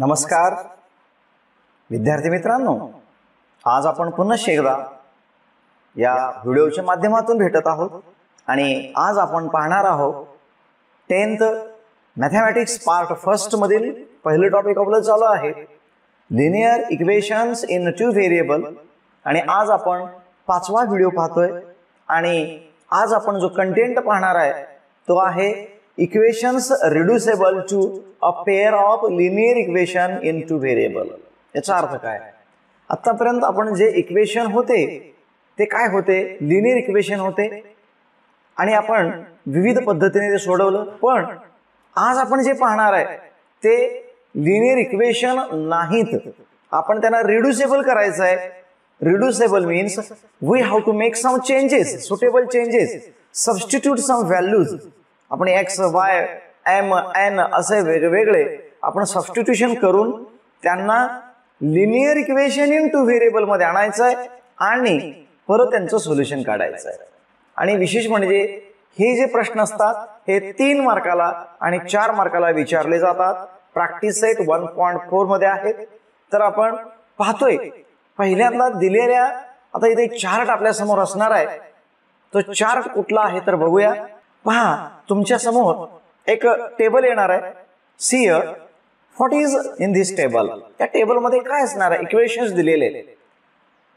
नमस्कार विद्यार्थी मित्रांनो, आज आपण पुन्हा एकदा या व्हिडिओच्या माध्यमातून भेटत आहोत आणि आज आपण पाहणार आहोत 10th मॅथमॅटिक्स पार्ट फर्स्ट मधील पहिले टॉपिक आपलं चालू आहे linear equations in two variable आणि आज आपण पाचवा व्हिडिओ पाहतोय आणि आज आपण जो कंटेंट पाहणार आहे तो आहे equations reducible to a pair of linear equation in two variable. याचा अर्थ काय? आतापर्यंत आपण जे इक्वेशन होते ते काय होते? लिनियर इक्वेशन होते आणि आपण विविध पद्धतीने ते सोडवलं। पण आज आपण जे पाहणार आहे ते लिनियर इक्वेशन नाहीत, आपण त्यांना रिड्युसेबल करायचं आहे। Reducible means we have to make some changes, suitable changes, substitute some values. आपण x y m n असे वेगवेगळे आपण सबस्टिट्यूशन करून त्यांना linear equation in two variable मध्ये आणायचं आहे आणि परत त्यांचं सोल्युशन काढायचं आहे। आणि विशेष म्हणजे हे जे प्रश्न असतात हे 3 मार्काला आणि 4 मार्काला विचारले जातात। प्रॅक्टिस सेट 1.4 मध्ये आहेत। तर आपण पाहतोय पहिल्यांदा दिलेल्या आता इथे चार्ट आपल्या समोर असणार आहे। तो चार्ट कुठला आहे तर बघूया। पहा तुमच्या समोर एक टेबल येणार आहे। See what is in this table. या टेबल मध्ये काय असणार आहे? इक्वेशन्स दिलेले,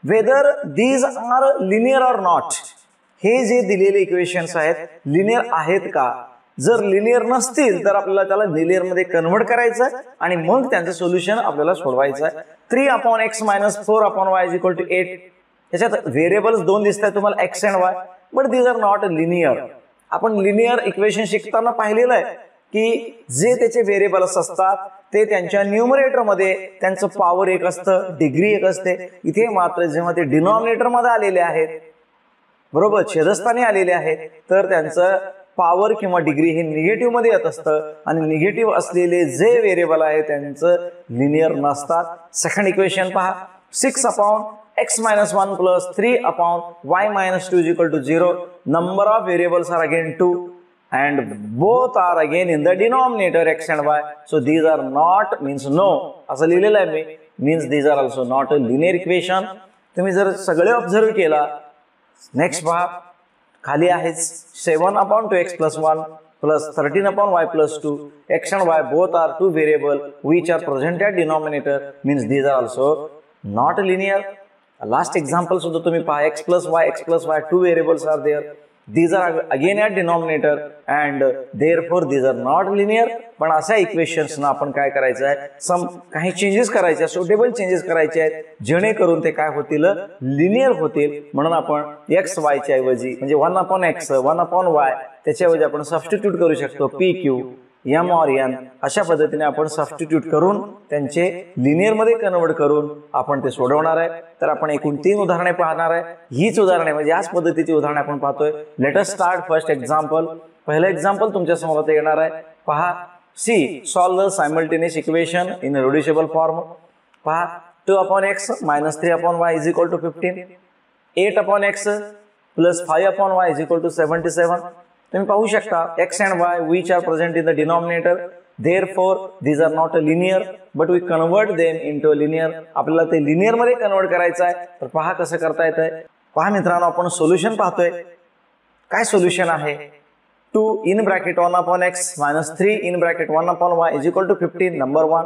whether these are linear or not. हे जे दिलेले इक्वेशन्स आहेत लिनियर आहेत का? जर लिनियर नसतील तर आपल्याला त्याला लिनियर मध्ये कन्वर्ट करायचं आणि मग त्यांचं सोल्युशन आपल्याला सोडवायचं आहे। 3/x - 4/y = 8। याच्यात व्हेरिएबल्स दोन दिसतात तुम्हाला x and y, but these are not linear. आपण लिनियर इक्वेशन शिकताना पाहिलेलं आहे की जे त्याचे व्हेरिएबल्स असतात ते त्यांच्या न्यूमरेटर मध्ये त्यांचं पॉवर 1 असतं, डिग्री 1 असते। इथे मात्र जेव्हा ते डिनॉमिनेटर मध्ये आलेले आहेत, बरोबर, छेदस्थानी आलेले आहेत, तर त्यांचं पॉवर किंवा डिग्री हे निगेटिव्ह मध्ये येत असतं आणि निगेटिव्ह असलेले जे व्हेरिएबल आहे त्यांचं लिनियर नसतात। सेकंड इक्वेशन पहा, 6/x - 1 + 3/y - 2 = 0. Number of variables are again 2 and both are again in the denominator x and y. So these are not means no असं लिहिलेलं आहे मी, means these are also not a linear equation. तुम्ही जर सगळे observe केला, next पहा खाली आहे 7/2x + 1 + 13/y + 2. x and y both are two variable which are present at denominator, means these are also not linear. Last example सुद्धा तुम्ही पहा, x + y, two variables are there. These are again at denominator and therefore these are not linear. पण अशा equations ना आपण काय करायचं आहे, सम काही चेंजेस करायचे, सुटेबल चेंजेस करायचे आहेत जेणेकरून ते काय होतील, लिनियर होतील। म्हणून आपण x y च्या ऐवजी म्हणजे 1/x 1/y त्याच्याऐवजी आपण सबस्टिट्यूट करू शकतो p q m or n। अशा पद्धतीने आपण सबस्टिट्यूट करून त्यांचे लिनियर मध्ये कन्वर्ट करून आपण ते सोडवणार आहे। तर आपण एकूण 3 उदाहरणे पाहणार आहे। हीच उदाहरणे म्हणजे याच पद्धतीची उदाहरणे आपण पाहतोय। Let us start first example. पहिलं एक्झाम्पल तुमच्या समोर येणार आहे। पहा, see solve the simultaneous equation in reducible form. पहा, 2/x - 3/y = 15, 8/x + 5/y = 77। तुम्ही पाहू शकता x and y which are present in the denominator, therefore these are not a linear but we convert them into a linear. आपल्याला ते linear मध्ये convert करायचं आहे। तर पहा कसं करता येतंय। पहा मित्रांनो, आपण सोल्युशन पाहतोय। काय सोल्युशन आहे? 2 (1/x - 3 (1/y) = 15 number 1,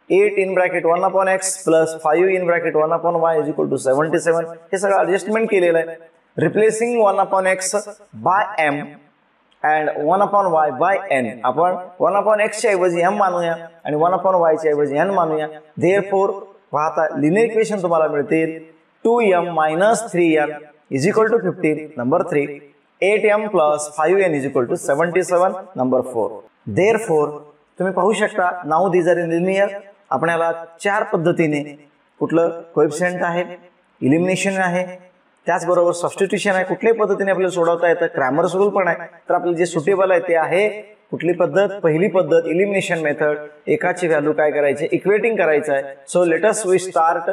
8 (1/x + 5 (1/y) = 77। हे सगळं ऍडजस्टमेंट केलेलं आहे। Replacing 1/x by m and 1/y by n. आपण 1/x च्या ऐवजी m मानूया आणि 1/y च्या ऐवजी n मानूया। therefore पाहता लिनियर इक्वेशन तुम्हाला मिळतील 2m - 3n = 15 number 3, 8m + 5n = 77 number 4। therefore तुम्ही पाहू शकता now these are in linear. आपण याला 4 पद्धतीने, कुठलं कोएफिशिएंट आहे, इलिमिनेशन आहे, त्याचबरोबर सबस्टिट्यूशन आहे, कुठल्याही पद्धतीने आपल्याला सोडवता येतं, क्रॅमर्स रूल पण आहे। तर आपल्याला जे सुटेबल आहे ते आहे कुठली पद्धत? पहिली पद्धत इलिमिनेशन मेथड। एकाची व्हॅल्यू काय करायची? इक्वेटिंग करायचं आहे। So let us we start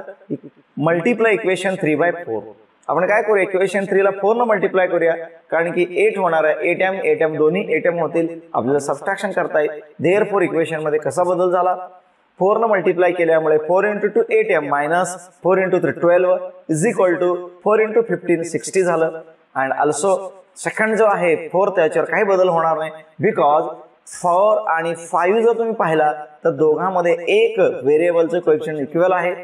multiply equation 3/4। आपण काय करूया, इक्वेशन 3 ला 4 न मल्टिप्लाय करूया, कारण की 8 होणार आहे। 8m दोन्ही 8m होतील, आपल्याला सबट्रॅक्शन करता येईल। देअरफॉर इक्वेशन मध्ये कसा बदल झाला? 4 ने मल्टिप्लाय केल्यामुळे 4 × 2 8m minus 4 × 3 12 is equal to 4 × 15 60 झालं. अँड ऑल्सो सेकंड जो आहे 4 त्याच्यावर काही बदल होणार नाही, बिकॉज 4 आणि 5 जर तुम्ही पाहिला तर दोघांमध्ये एक व्हेरिएबलचं कोएफिशियंट इक्वल आहे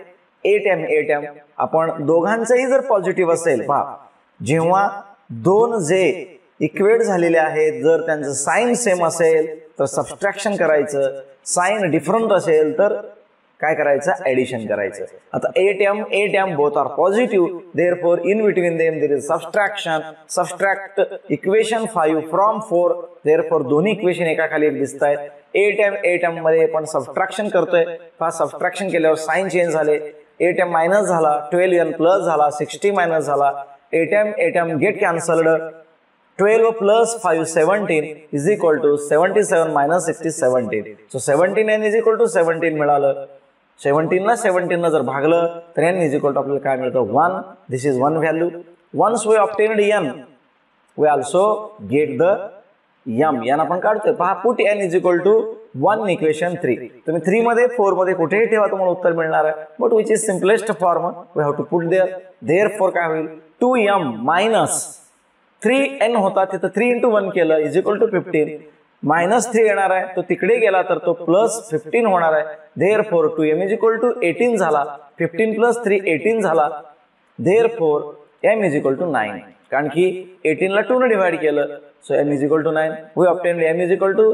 8m. आपण दोघांचंही जर पॉझिटिव्ह असेल, पहा जेव्हा दोन जे इक्वेट झालेले आहेत जर त्यांचं साइन सेम असेल तर सबट्रॅक्शन करायचं, साइन डिफरंट असेल तर काय करायचं, ऍडिशन करायचं. आता 8m both are positive, therefore in between them there is subtraction. Subtract equation 5 from 4, therefore दोन्ही इक्वेशन एका खाली एक दिसत आहेत. 8m मध्ये आपण सबट्रॅक्शन करतोय, सबट्रॅक्शन केल्यावर साइन चेंज झाले, 8m मायनस झाला, 12n प्लस झाला, 60 मायनस झाला, 8m gate cancelled, 12 plus 5 17 is equal to 77 minus 60 17. So 17n is equal to 17 मिळालं. 17 ला 17 न जर भागलं तर n is equal to आपल्याला काय मिळतं 1. This is one value. Once we obtained n, we also get the m. n आपण काढतोय, पहा put n is equal to 1 equation 3. तुम्ही 3 मध्ये 4 मध्ये कुठेही ठेवा तुम्हाला उत्तर मिळणार आहे, but which is simplest form we have to put there. Therefore काय होईल 2m मायनस 3n होता तिथं 3 × 1 केलं इज इक्वल टू 15, मायनस 3 येणार आहे तो तिकडे गेला तर तो प्लस 15 होणार आहे. Therefore 2m is equal to 18 झाला, 15 प्लस 3 18 झाला. Therefore m is equal to 9, कारण की 18 ला 2 ने डिवाइड केलं, so m is equal to 9. We obtained m is equal to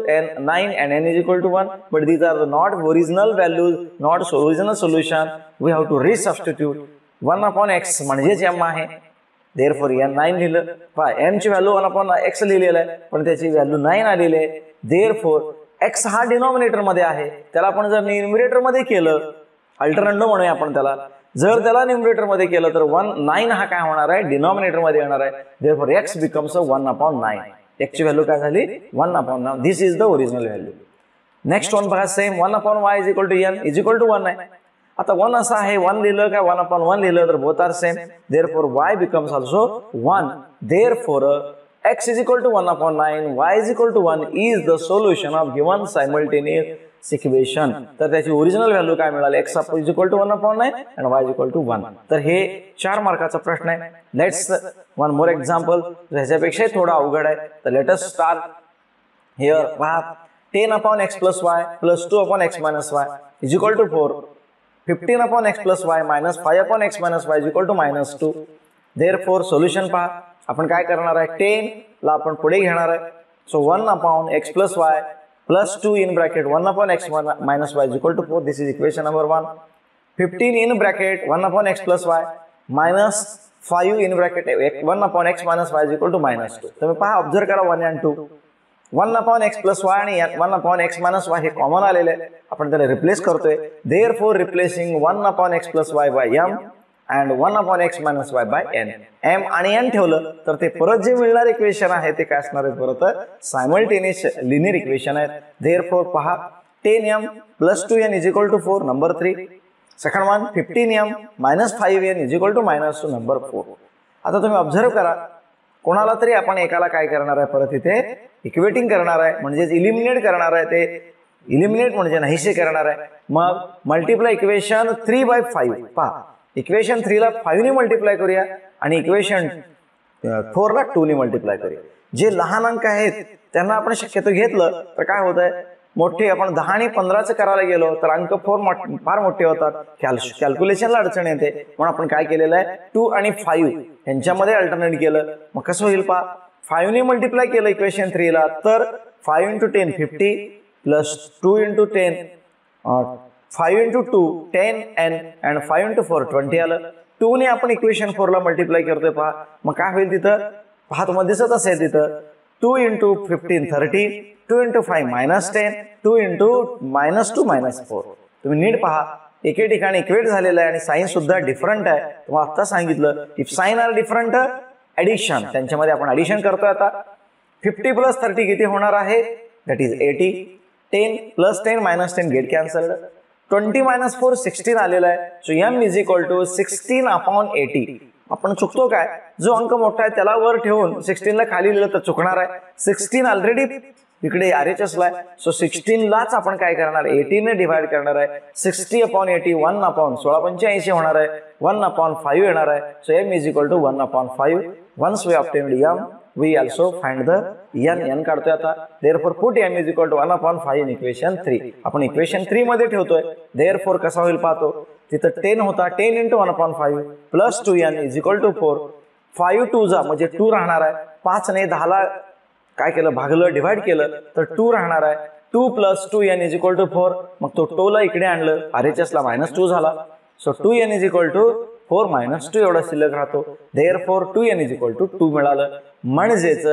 9 and n is equal to 1, but these are not original values, not original solution. We have to resubstitute. 1/x म्हणजेच m आहे, therefore n 9 लिहिलं, पहा m ची value 1/x लिहिलेलं आहे पण त्याची value 9 आलेली आहे. देअरफॉर x हा डिनॉमिनेटर मध्ये आहे, त्याला आपण जर न्यूमरेटर मध्ये केलं, अल्टरनेटिव्ह म्हणूया आपण त्याला, जर त्याला न्यूमरेटर मध्ये केलं तर 9 हा काय होणार आहे, डिनॉमिनेटर मध्ये येणार आहे. Therefore x becomes 1/9. x ची व्हॅल्यू काय झाली 1/9. This is the original value. Next one बघा same, 1/y is equal to n is equal to 1 आहे. आता 1 असं आहे, 1 लिहिलं का 1/1 लिहिलं तर both are same. Therefore y becomes also 1. Therefore x is equal to 1/9, y is equal to 1 is the solution of given simultaneous equation. तर त्याची ओरिजिनल व्हॅल्यू काय मिळाली, x is equal to 1/9 and y is equal to 1. तर हे 4 मार्काचा प्रश्न आहे. Let's one more example, ह्याच्यापेक्षा थोडा अवघड आहे. तर लेट अस स्टार्ट हियर. पहा 10/x plus y plus 2/x minus y is equal to 4. 15/x plus y minus 5/x minus y is equal to -2. Therefore solution पहा आपण काय करणार आहे, 10 ला आपण पुढे घेणार आहे. So 1/x plus y plus 2 in bracket 1/x minus y is equal to 4. This is equation number 1. 15 in bracket 1/x plus y minus 5 in bracket 1/x minus y is equal to -2. तुम्ही पहा observe करा 1 and 2. 1/x plus y आणि 1/x minus y हे common आलेले आहे, आपण त्याला replace करतोय. Therefore replacing 1/x plus y by m and 1/x minus y by n. m आणि n ठेवलं तर ते परत जे मिळणार इक्वेशन आहे ते काय असणार आहे, परत सायमल्टेनियस लिनियर इक्वेशन आहे. देअरफॉर पहा 10m plus 2n is equal to 4, number 3. Second one 15m minus 5n is equal to -2, number 4. आता तुम्ही ऑब्झर्व करा, कोणाला तरी आपण एकाला काय करणार आहे, परत इथे इक्वेटिंग करणार आहे, म्हणजेच इलिमिनेट करणार आहे. ते इलिमिनेट म्हणजे नाहीसे करणार आहे. मग मल्टिप्लाय इक्वेशन 3/5. पहा इक्वेशन 3 ला 5 ने मल्टिप्लाय करूया आणि इक्वेशन 4 ला 2 ने मल्टिप्लाय करूया. जे लहान अंक आहेत त्यांना आपण शक्यतो घेतलं तर काय होत आहे, मोठे आपण 10 आणि 15चं करायला गेलो तर अंक फार मोठे होतात, कॅल्क्युलेशनला अडचण येते. म्हणून आपण काय केलेलं आहे, 2 आणि 5 यांच्यामध्ये अल्टरनेट केलं. मग कसं होईल पहा, 5 ने मल्टिप्लाय केलं इक्वेशन 3 ला तर 5 × 10 50 प्लस 2 × 10 5 × 2 10n and 5 × 4 20 आलं. 2 ने आपण इक्वेशन 4 ला मल्टिप्लाय करतोय. पहा मग काय होईल तिथं, पहा तुम्हाला दिसत असेल तिथं 2 × 15 30, 2 × 5 -10, 2 × -2 -4. तुम्ही नीट पहा, एके ठिकाणी इक्वेट झालेलं आहे आणि साइन सुद्धा डिफरंट आहे. तुम्हाला आता सांगितलं if sign are different addition, त्यांच्यामध्ये आपण ॲडिशन करतोय. आता 50 + 30 किती होणार आहे, दॅट इज 80. 10 + 10 -10 gate cancelled. 20 - 4 16 आलेलं आहे. So m is equal to 16/80. आपण चुकतो काय, जो अंक मोठा आहे त्याला वर ठेवून 16 ला खाली लिहिलं तर चुकणार आहे. 16 ऑलरेडी इकडे RHS ला आहे. सो 16 लाच आपण काय करणार, 18 ने डिवाइड करणार आहे. 60/80 1/16 होणार आहे. 1/5 येणार आहे. So m is equal to 1/5. Once we obtained m we also find the n काढतोय आता. therefore put m is equal to 1/5 in equation 3. आपण इक्वेशन 3 मध्ये ठेवतोय. therefore कसा होईल पाहतो, तिथं 10 होता, 10 into 1/5 plus 2n is equal to 4. 5 2 जा म्हणजे 2 राहणार आहे. 5 ने 10 ला काय केलं, भागलं, डिवाइड केलं तर 2 राहणार आहे. 2 plus 2n is equal to 4. मग तो 2 ला इकडे आणलं, RHS ला -2 झाला. So 2n is equal to 4 - 2 एवढा शिल्लक राहतो. therefore 2n is equal to 2 मिळालं. म्हणजेच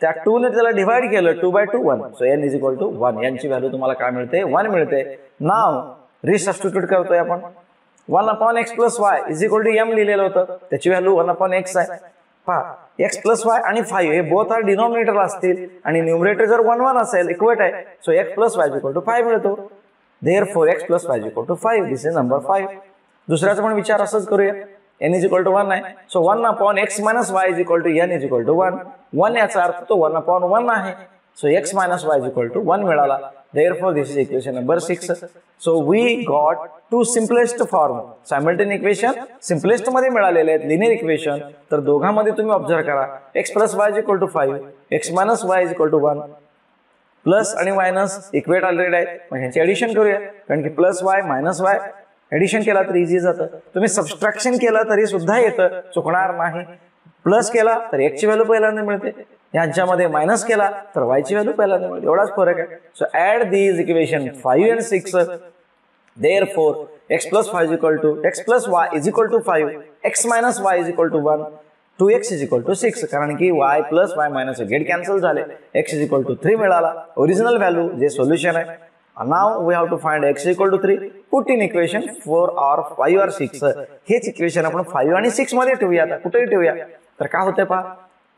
त्या 2 ने त्याला डिवाइड केलं, 2/2 1. So n is equal to 1. यांची व्हॅल्यू तुम्हाला काय मिळते, 1 मिळते. नाव रिसबस्टिट्यूट करतोय आपण. 1/x + y is equal to m लिहिलेलं होतं, त्याची व्हॅल्यू 1/x आहे. पहा, x + y आणि 5 हे बोथ आर डिनॉमिनेटर असतील आणि न्यूमरेटर जर 1 1 असेल, इक्वेट आहे. So x + y equal to 5 मिळतो. therefore x + y equal to 5. This is number 5. दुसऱ्याचा पण विचार असंच करूया. n इज इक्वल टू 1 आहे. So 1/x - y is equal to n is equal to 1. 1 याचा अर्थ तो 1/1 आहे. So x - y is equal to 1 मिळाला. therefore this is equation number 6. so we got two simplest form. simultaneous equation simplest मध्ये मिळालेले आहेत linear equation. तर दोघांमध्ये तुम्ही ऑब्झर्व करा, x + y equal to 5, x - y equal to 1. Plus आणि minus equate already आहे, मग ह्याची ऍडिशन करूया. कारण की +y - y ऍडिशन केला तर इझी जातं. तुम्ही सबस्ट्रॅक्शन केलं तरी सुद्धा येतं, चुकणार नाही. प्लस केला तर x ची व्हॅल्यू पहिल्यांदा मिळते, यांच्यामध्ये मायनस केला तर y ची व्हॅल्यू पहिल्यांदा मिळते, एवढाच फरक आहे. So add these equation 5 and 6. therefore x + y equal to 5, x - y is equal to 1, 2x is equal to 6. कारण की y + y - गेट कॅन्सल झाले, x इज इक्वल टू 3 मिळाला. ओरिजिनल व्हॅल्यू जे सोल्युशन आहे. now we have to find x equal to 3. put in equation 4 or 5 or 6. हेच equation आपण 5 आणि 6 मध्ये ठेवूया. आता कुठेही ठेवूया तर काय होतंय पहा,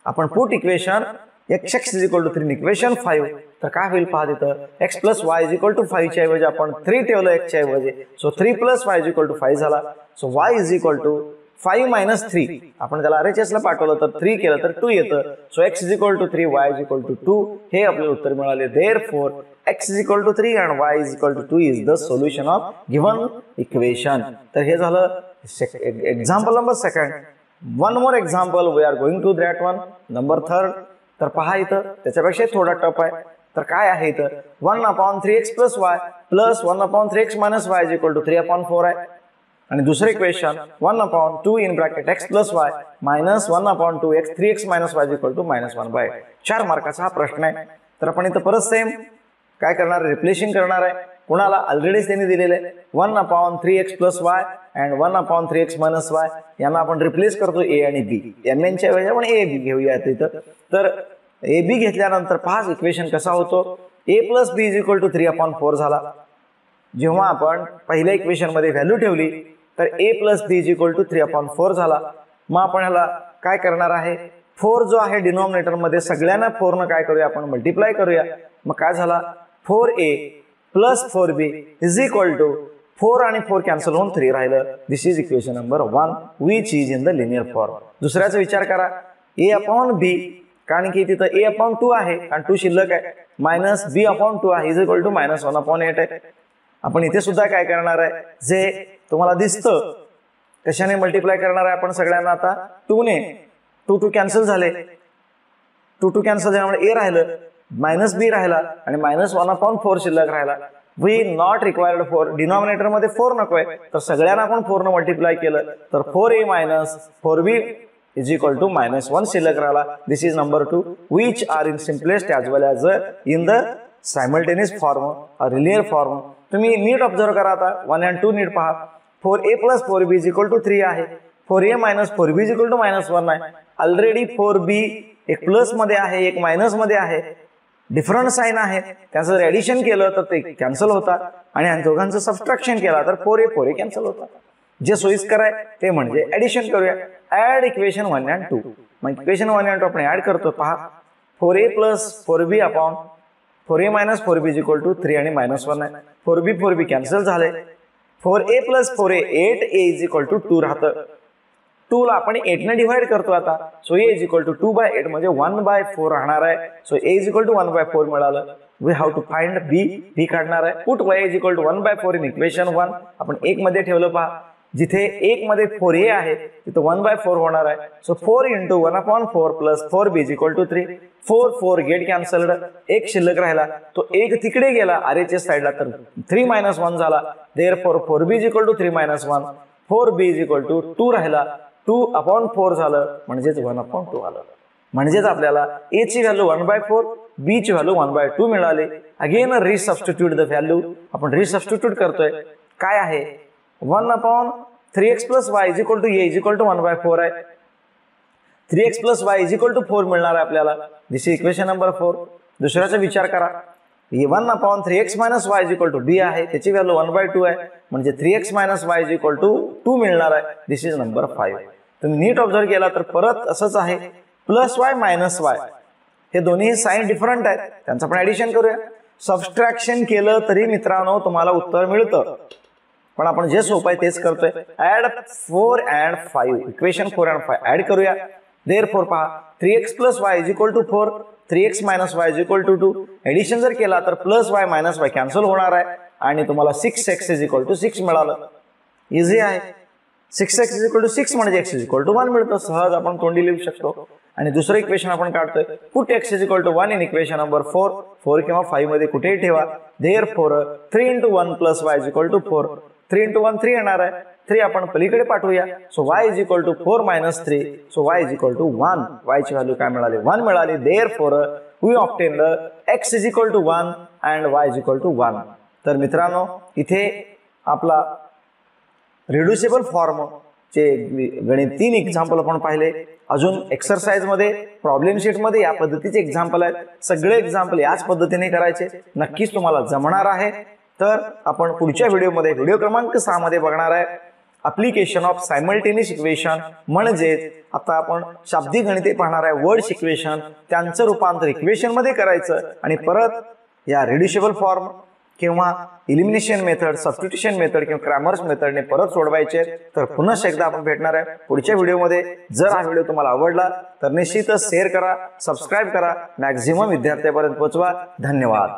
आपण put equation x is equal to 3 equation 5 तर काय होईल पहा, तिथं x + y is equal to 5 च्या ऐवजी आपण 3 ठेवलं x च्या ऐवजी. So 3 + y is equal to 5 झाला. So y is equal to 5 - 3. आपण त्याला RHS ला पाठवलं तर 3 केलं तर 2 येतं. So x is equal to 3, y is equal to 2. हे आपले उत्तर मिळाले. therefore x is equal to 3 and y is equal to 2 is the solution of given equation. तर हे झालं example number 2. One more example we are going to that one, number 3. तर पहा इथं त्याच्यापेक्षा थोडा टफ आहे. तर काय आहे इथं, 1/3x + y plus 1/3x - y is equal to 3/4 आहे. आणि दुसरे equation 1/2 in bracket x + y minus 1/2x 3x - y is equal to -1/8. 4 मार्काचा हा प्रश्न आहे. तर आपण इथं परत सेम काय करणार, रिप्लेसिंग करणार आहे. कुणाला ऑलरेडीच त्यांनी दिलेले 1/3x + y and 1/3x - y यांना आपण रिप्लेस करतो a आणि b. mn च्या ऐवजी आपण a b घेऊया तिथं. तर a b घेतल्यानंतर पहा इक्वेशन कसा होतो, a + b is equal to 3/4 झाला. जेव्हा आपण पहिल्या इक्वेशन मध्ये व्हॅल्यू ठेवली तर a + b is equal to 3/4 झाला. मग आपण ह्याला काय करणार आहे, 4 जो आहे डिनॉमिनेटर मध्ये सगळ्यांना 4 न काय करूया, आपण मल्टिप्लाय करूया. मग काय झाला, 4a + 4b is equal to 4 आणि 4 कॅन्सल होऊन 3 राहिलं. This is equation number 1 which is in the linear form. दुसऱ्याचा विचार करा, a/b कारण की तिथं a/2 आहे कारण 2 शिल्लक आहे, मायनस b/2 आहे इज इक्वल टू -1/8 आहे. आपण इथे सुद्धा काय करणार आहे, जे तुम्हाला दिसतं कशाने मल्टिप्लाय करणार आहे आपण सगळ्यांना. आता 2 ने 2 कॅन्सल झाले, 2 कॅन्सल झाल्यामुळे a राहिलं, -b राहिला आणि -1/4 शिल्लक राहिला. We not required 4. डिनॉमिनेटर मध्ये 4 नकोय तर सगळ्यांना आपण 4 न मल्टिप्लाय केलं तर 4a - 4b is equal to -1 शिल्लक राहिला. This is number 2 which are in simplest as well as in the simultaneous form और लिनियर फॉर्म. तुम्ही नीट ऑब्झर्व करा आता 1 and 2 नीट पहा. 4a + 4b is equal to 3 आहे, 4a - 4b is equal to -1 आहे. ऑलरेडी 4b एक प्लस मध्ये आहे, एक मायनस मध्ये आहे, डिफरंट साइन आहे. त्याचं ऍडिशन केलं तर ते कॅन्सल होतात आणि दोघांचं सबट्रॅक्शन केला तर 4a कॅन्सल होतात. जे सोयीस्कर आहे ते म्हणजे ऍडिशन करूया. Add equation 1 and 2. मग इक्वेशन 1 and 2 आपण ऍड करतो. पहा 4a + 4b upon 4a - 4b is equal to 3 आणि -1 आहे. 4b कॅन्सल झाले. 4a + 4a 8a is equal to 2 राहतं. 2 ला आपण 8 ने डिवाइड करतो आता. So a is equal to 2/8 म्हणजे 1/4 राहणार आहे. So a is equal to 1/4 मिळालं. We have to find b काढणार आहे. Put y is equal to 1/4 in equation 1. आपण 1 मध्ये ठेवलं पहा. जिथे 1 मध्ये 4a आहे तिथे 1/4 होणार आहे. So 4 × 1/4 plus 4b is equal to 3. 4 get cancelled. 1 शिल्लक राहिला. तो 1 तिकडे गेला RHS साइडला तर 3 - 1 झाला. Therefore 4b is equal to 3 - 1. 4b is equal to 2 राहिला. 2/4 झालं म्हणजेच 1/2 आलं. म्हणजेच आपल्याला a ची व्हॅल्यू 1/4, b ची व्हॅल्यू 1/2 मिळाली. Again resubstitute the value. आपण रिसबस्टिट्यूट करतोय. काय आहे 1/3x + y is equal to a is equal to 1/4 आहे. 3x + y is equal to 4 मिळणार आहे आपल्याला. This is equation number 4. दुसऱ्याचा विचार करा. 1/3x - y is equal to b आहे. त्याची व्हॅल्यू 1/2 आहे म्हणजे 3x - y is equal to 2 मिळणार आहे. दिस इज नंबर 5. तुम्ही नीट ऑब्झर्व केला तर परत असंच आहे. +y - y हे दोन्ही साइन डिफरंट आहेत. त्यांचं आपण ऍडिशन करूया. सबस्ट्रॅक्शन केलं तरी मित्रांनो तुम्हाला उत्तर मिळतं. पण आपण जे सोपं आहे तेच करतोय. Add 4 and 5. Equation 4 and 5 add करूया. देअरफॉर पहा 3x + y is equal to 4. 3x - y is equal to 2. Addition जर केला तर +y - y कॅन्सल होणार आहे आणि तुम्हाला 6x इज इक्वल टू 6 मिळालं. इझी आहे. 6x इज इक्वल टू 6 म्हणजे x इज इक्वल टू 1 मिळतं. सहज आपण तोंडी लिहू शकतो. आणि दुसरं इक्वेशन आपण काढतोय. Put x is equal to 1 in equation number 4. 4 किंवा 5 मध्ये कुठेही ठेवा. Therefore 3 × 1 + y is equal to 4. 3 × 1 3 येणार आहे. 3 आपण पलीकडे पाठवूया. So y is equal to 4 - 3. So y is equal to 1. y ची व्हॅल्यू काय मिळाली 1 मिळाली. Therefore we obtained x is equal to 1 and y is equal to 1. तर मित्रांनो इथे आपला रिड्युसिबल फॉर्म चे गणित 3 एक्झाम्पल आपण पाहिले. अजून एक्सरसाइज मध्ये प्रॉब्लेम शीट मध्ये या पद्धतीचे एक्झाम्पल आहेत. सगळे एक्झाम्पल याच पद्धतीने करायचे. नक्कीच तुम्हाला जमणार आहे. तर आपण पुढच्या व्हिडिओमध्ये व्हिडिओ क्रमांक 6 मध्ये बघणार आहे ऍप्लिकेशन ऑफ सायमल्टेनियस इक्वेशन. म्हणजेच आता आपण शाब्दिक गणिते पाहणार आहे. वर्ड्स इक्वेशन त्यांचं रूपांतर इक्वेशन मध्ये करायचं आणि परत या रिड्युसिबल फॉर्म किंवा इलिमिनेशन मेथड, सबस्टिट्यूशन मेथड किंवा क्रॅमर्स मेथडने परत सोडवायचे. तर पुन्हा एकदा आपण भेटणार आहे पुढच्या व्हिडिओमध्ये. जर हा व्हिडिओ तुम्हाला आवडला तर निश्चितच शेअर करा, सबस्क्राईब करा, मॅक्झिमम विद्यार्थ्यांपर्यंत पोहोचवा. धन्यवाद.